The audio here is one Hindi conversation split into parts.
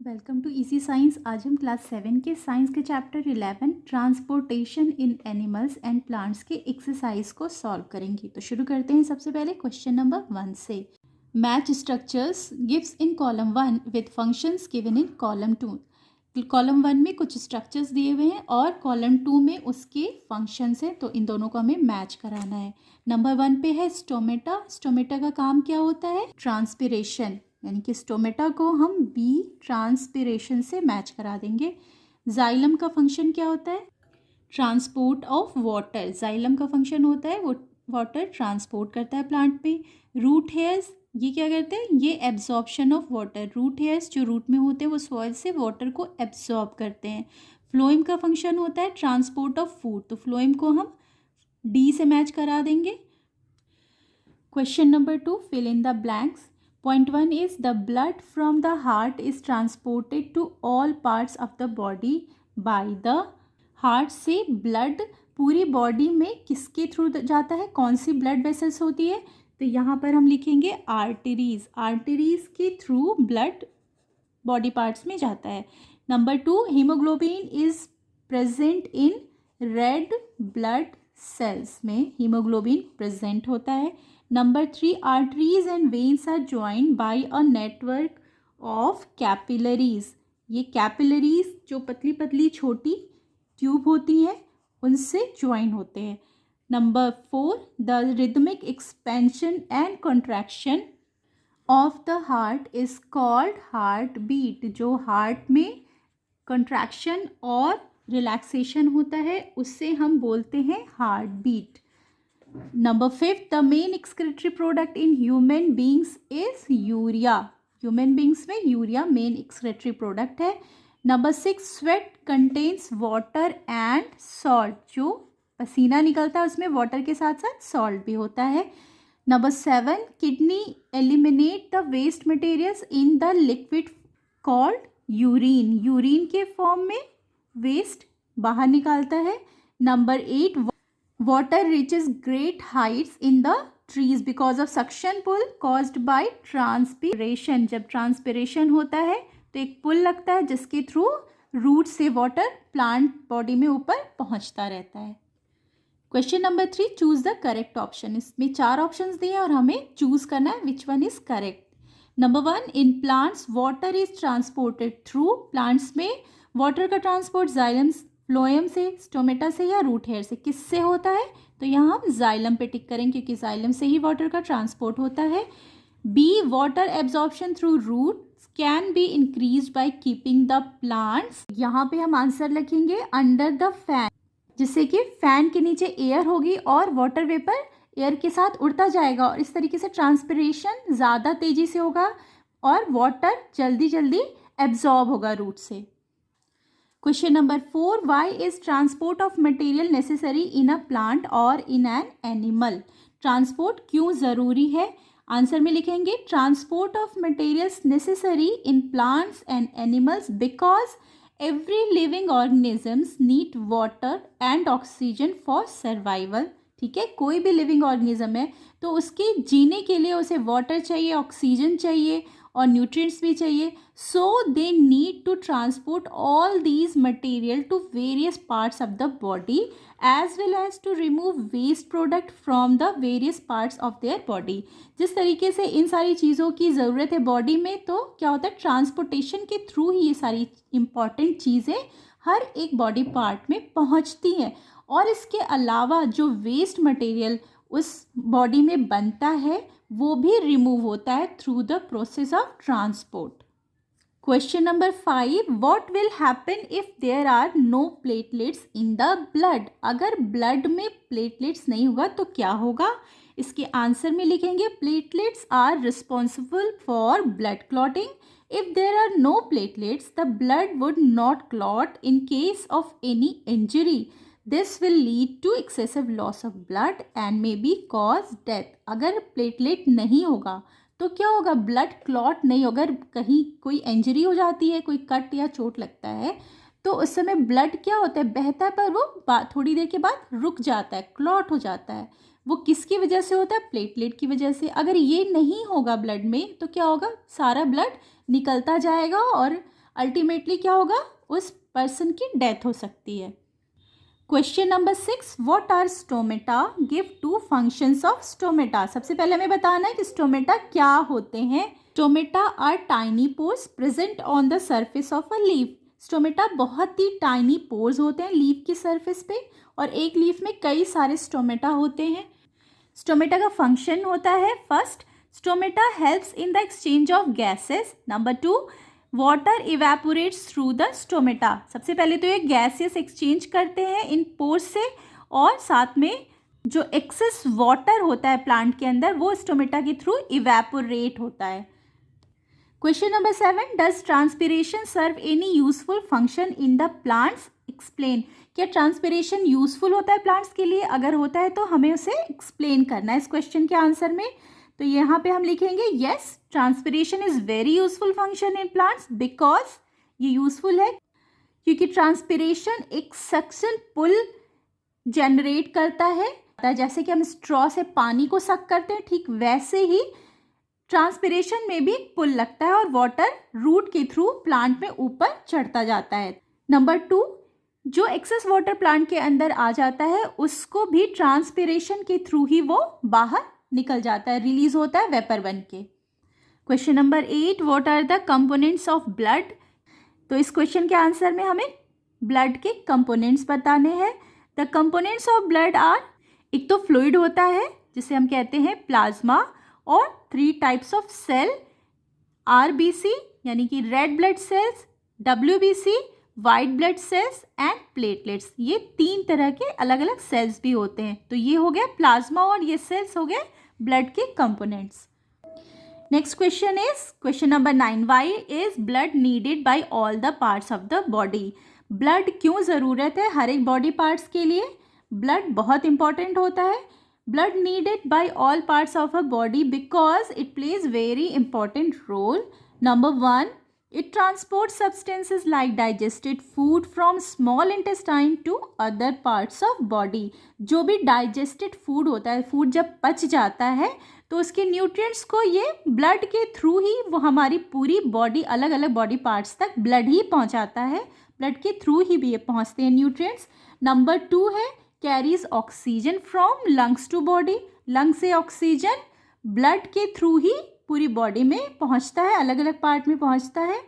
Welcome to easy science. आज हम क्लास 7 के साइंस के chapter 11 transportation in animals and plants के एक्सरसाइज को सॉल्व करेंगे। तो शुरू करते हैं सबसे पहले क्वेश्चन नंबर 1 से। Match structures gives in column 1 with functions given in column 2। Column 1 में कुछ स्ट्रक्चर्स दिए हुए हैं और कॉलम 2 में उसके फंक्शंस हैं, तो इन दोनों को हमें मैच कराना है। नंबर 1 पे है स्टोमेटा। स्टोमेटा का काम क्या होता है? ट्रांसपिरेशन, यानी कि स्टोमेटा को हम बी ट्रांसपिरेशन से मैच करा देंगे। जाइलम का फंक्शन क्या होता है? Transport of water. जाइलम का फंक्शन होता है वो वाटर ट्रांसपोर्ट करता है प्लांट में। रूट हेयर्स ये क्या करते हैं? ये absorption of water. Root hairs जो रूट में होते हैं वो सॉइल से वाटर को एब्जॉर्ब करते हैं। फ्लोएम का फंक्शन होता है ट्रांसपोर्ट ऑफ फूड, तो फ्लोएम को हम डी से मैच करा देंगे। Question number 2, fill in the blanks. Point 1 is the blood from the heart is transported to all parts of the body by the heart से blood पूरी बॉडी में किसके थ्रू जाता है? कौन सी ब्लड वेसल्स होती है? तो यहाँ पर हम लिखेंगे आर्टरीज। आर्टरीज के थ्रू ब्लड बॉडी पार्ट्स में जाता है। Number 2, haemoglobin is present in red blood cells में हीमोग्लोबिन प्रेजेंट होता है। Number 3, arteries and veins are joined by a network of capillaries. ये कैपिलरीज जो पतली पतली छोटी ट्यूब होती हैं उनसे ज्वाइन होते हैं। Number 4, the rhythmic expansion and contraction of the heart is called heart beat. जो हार्ट में कंट्रैक्शन और रिलैक्सेशन होता है उससे हम बोलते हैं heart beat. Number 5, the main excretory product in human beings is urea. Human beings में यूरिया मेन एक्सक्रीटरी प्रोडक्ट है। Number 6, sweat contains water and salt. जो पसीना निकलता है उसमें वाटर के साथ साथ सॉल्ट भी होता है। Number 7, kidney eliminate the waste materials in the liquid called urine. Urine के फॉर्म में वेस्ट बाहर निकालता है। Number 8, water reaches great heights in the trees because of suction pull caused by transpiration. जब ट्रांसपिरेशन होता है तो एक पुल लगता है जिसके थ्रू रूट से वाटर प्लांट बॉडी में ऊपर पहुंचता रहता है। Question number 3, choose the correct option. इसमें 4 ऑप्शंस दिए हैं और हमें चूज करना है which one is correct. Number 1, in plants water is transported through. Plants में वाटर का ट्रांसपोर्ट जाइलम फ्लोएम से, स्टोमेटा से या रूट हेयर से, किससे होता है? तो यहाँ हम जाइलम पे टिक करें क्योंकि जाइलम से ही वाटर का ट्रांसपोर्ट होता है। B, water absorption through roots can be increase by keeping the plants. यहाँ पे हम आंसर लिखेंगे अंडर द फैन, जिससे कि फैन के नीचे एयर होगी और वाटर वेपर एयर के साथ उड़ता जाएगा और इस तरीके से ट्रांसपिरेशन ज़्यादा तेज़ी से होगा और वाटर जल्दी जल्दी एब्जॉर्ब होगा रूट से। Question number 4, why is transport of material necessary in a plant और इन एन एनिमल। ट्रांसपोर्ट क्यों ज़रूरी है? आंसर में लिखेंगे transport of materials necessary in plants and animals because every living organisms need water and oxygen for survival. ठीक है, कोई भी लिविंग ऑर्गेनिज्म है तो उसके जीने के लिए उसे वाटर चाहिए, ऑक्सीजन चाहिए और न्यूट्रिएंट्स भी चाहिए। So they need to transport all these material to various parts of the body as well as to remove waste product from the various parts of their body. जिस तरीके से इन सारी चीज़ों की ज़रूरत है बॉडी में, तो क्या होता है ट्रांसपोर्टेशन के थ्रू ही ये सारी इंपॉर्टेंट चीज़ें हर एक बॉडी पार्ट में पहुंचती हैं। और इसके अलावा जो वेस्ट मटेरियल उस बॉडी में बनता है वो भी रिमूव होता है through the process of transport. Question number 5, what will happen if there are no platelets in the blood. अगर ब्लड में प्लेटलेट्स नहीं होगा तो क्या होगा? इसके आंसर में लिखेंगे platelets are responsible for blood clotting. If there are no platelets, the blood would not clot in case of any injury. This will lead to excessive loss of blood and may be cause death. अगर प्लेटलेट नहीं होगा तो क्या होगा? ब्लड क्लॉट नहीं होगा। अगर कहीं कोई इंजरी हो जाती है, कोई कट या चोट लगता है तो उस समय ब्लड क्या होता है? बहता है, पर वो थोड़ी देर के बाद रुक जाता है, क्लॉट हो जाता है। वो किसकी वजह से होता है? प्लेटलेट की वजह से। अगर ये नहीं होगा ब्लड में तो क्या होगा? सारा ब्लड निकलता जाएगा और अल्टीमेटली क्या होगा, उस पर्सन की डेथ हो सकती है। Question number 6, what are stomata, give 2 functions of stomata. सबसे पहले हमें बताना है कि स्टोमेटा क्या होते हैं। Stomata are tiny pores present on the surface of a leaf. Stomata बहुत ही टाइनी पोर्स होते हैं लीफ की सरफेस पे, और एक लीफ में कई सारे स्टोमेटा होते हैं। स्टोमेटा का फंक्शन होता है, first, stomata helps in the exchange of gases. Number 2, water evaporates through the stomata. सबसे पहले तो ये गैसेस एक्सचेंज करते हैं इन पोर्स से, और साथ में जो एक्सेस वाटर होता है प्लांट के अंदर वो स्टोमेटा के थ्रू इवेपोरेट होता है। Question number 7, does transpiration serve any useful function in the plants, explain. क्या ट्रांसपिरेशन यूजफुल होता है प्लांट्स के लिए? अगर होता है तो हमें उसे एक्सप्लेन करना है इस क्वेश्चन के आंसर में। तो यहाँ पे हम लिखेंगे yes, transpiration is very useful function in plants, because ये यूजफुल है क्योंकि ट्रांसपिरेशन एक सक्शन पुल जनरेट करता है। जैसे कि हम स्ट्रॉ से पानी को सक करते हैं, ठीक वैसे ही ट्रांसपिरेशन में भी एक पुल लगता है और वाटर रूट के थ्रू प्लांट में ऊपर चढ़ता जाता है। नंबर 2, जो एक्सेस वाटर प्लांट के अंदर आ जाता है उसको भी ट्रांसपिरेशन के थ्रू ही वो बाहर निकल जाता है, रिलीज होता है वेपर बन के। Question number 8, what are the components of blood. तो इस क्वेश्चन के आंसर में हमें ब्लड के कंपोनेंट्स बताने हैं। The components of blood are, एक तो फ्लूइड होता है जिसे हम कहते हैं प्लाज्मा, और 3 टाइप्स ऑफ सेल, आरबीसी यानी कि red blood sales, WBC white blood cells and platelets. ये 3 तरह के अलग अलग सेल्स भी होते हैं। तो ये हो गया प्लाज्मा और ये सेल्स हो गए ब्लड के components. Next question is question number 9, why is blood needed by all the parts of the body. Blood क्यों ज़रूरत है हर एक बॉडी पार्ट्स के लिए? ब्लड बहुत इंपॉर्टेंट होता है। Blood needed by all parts of a body because it plays very important role. Number 1, it transports substances like digested food from small intestine to other parts of body। जो भी digested food होता है, फूड जब पच जाता है तो उसके न्यूट्रिएंट्स को ये ब्लड के थ्रू ही वो हमारी पूरी बॉडी, अलग अलग बॉडी पार्ट्स तक ब्लड ही पहुंचाता है, ब्लड के थ्रू ही भी ये पहुंचते हैं न्यूट्रिएंट्स। नंबर 2 है carries oxygen from lungs to body. Lung से ऑक्सीजन ब्लड के थ्रू ही पूरी बॉडी में पहुंचता है, अलग अलग पार्ट में पहुंचता है।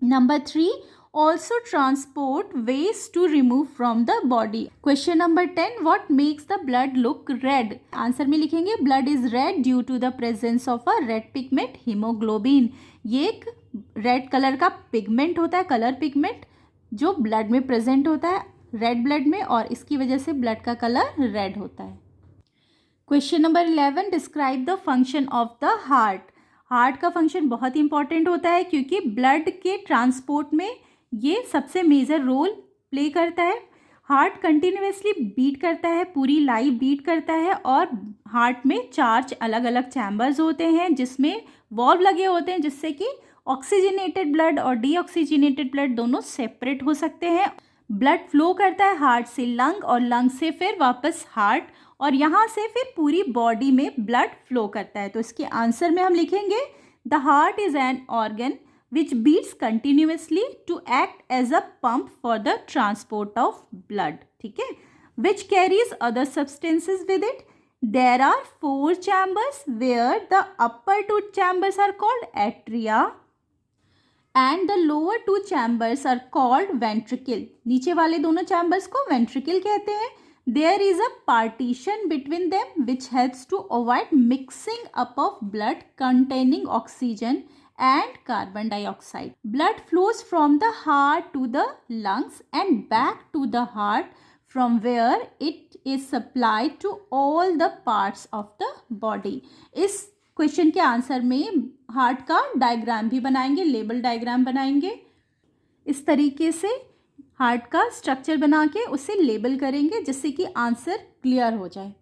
Number 3, also transport waste to remove from the body। Question number 10, what makes the blood look red। Answer में लिखेंगे blood is red due to the presence of a red pigment hemoglobin। ये एक रेड कलर का पिगमेंट होता है, कलर पिगमेंट, जो ब्लड में प्रेजेंट होता है रेड ब्लड में, और इसकी वजह से ब्लड का कलर रेड होता है। Question number 11, describe the function of the heart. Heart का फंक्शन बहुत इंपॉर्टेंट होता है क्योंकि ब्लड के ट्रांसपोर्ट में ये सबसे मेजर रोल प्ले करता है। हार्ट कंटिन्यूसली बीट करता है, पूरी लाइफ बीट करता है, और हार्ट में 4 अलग अलग चैम्बर्स होते हैं जिसमें वॉल्व लगे होते हैं जिससे कि ऑक्सीजनेटेड ब्लड और डीऑक्सीजनेटेड ब्लड दोनों सेपरेट हो सकते हैं। ब्लड फ्लो करता है हार्ट से लंग, और लंग से फिर वापस हार्ट, और यहाँ से फिर पूरी बॉडी में ब्लड फ्लो करता है। तो इसके आंसर में हम लिखेंगे the heart is an organ which beats continuously to act as a pump for the transport of blood. ठीक है, which carries other substances with it. There are 4 chambers where the upper 2 chambers are called atria and the lower 2 chambers are called ventricle. नीचे वाले दोनों चैम्बर्स को वेंट्रिकल कहते हैं। There is a partition between them which helps to avoid mixing up of blood containing oxygen and carbon dioxide. Blood flows from the heart to the lungs and back to the heart from where it is supplied to all the parts of the body. इस क्वेश्चन के आंसर में हार्ट का डायग्राम भी बनाएंगे, लेबल डायग्राम बनाएंगे। इस तरीके से हार्ट का स्ट्रक्चर बना के उसे लेबल करेंगे जिससे कि आंसर क्लियर हो जाए।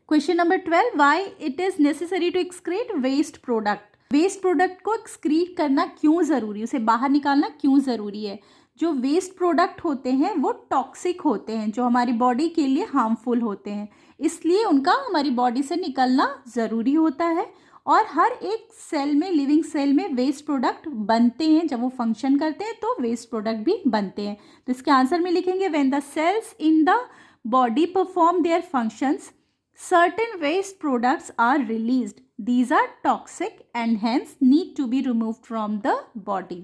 Question number 12, why it is necessary to excrete waste product. Waste product को एक्सक्रीट करना क्यों ज़रूरी है, उसे बाहर निकालना क्यों ज़रूरी है? जो वेस्ट प्रोडक्ट होते हैं वो टॉक्सिक होते हैं, जो हमारी बॉडी के लिए हार्मफुल होते हैं, इसलिए उनका हमारी बॉडी से निकलना ज़रूरी होता है। और हर एक सेल में, लिविंग सेल में वेस्ट प्रोडक्ट बनते हैं। जब वो फंक्शन करते हैं तो वेस्ट प्रोडक्ट भी बनते हैं। तो इसके आंसर में लिखेंगे when the cells in the body perform their functions certain waste products are released. These are toxic and hence need to be removed from the body.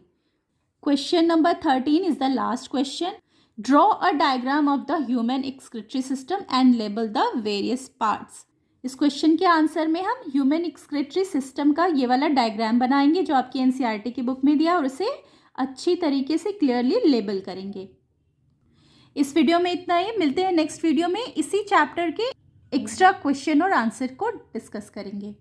Question number 13 is the last question. Draw a diagram of the human excretory system and label the various parts. इस क्वेश्चन के आंसर में हम ह्यूमन एक्सक्रेटरी सिस्टम का ये वाला डायग्राम बनाएंगे जो आपकी एनसीईआरटी की बुक में दिया, और उसे अच्छी तरीके से क्लियरली लेबल करेंगे। इस वीडियो में इतना ही। मिलते हैं नेक्स्ट वीडियो में, इसी चैप्टर के एक्स्ट्रा क्वेश्चन और आंसर को डिस्कस करेंगे।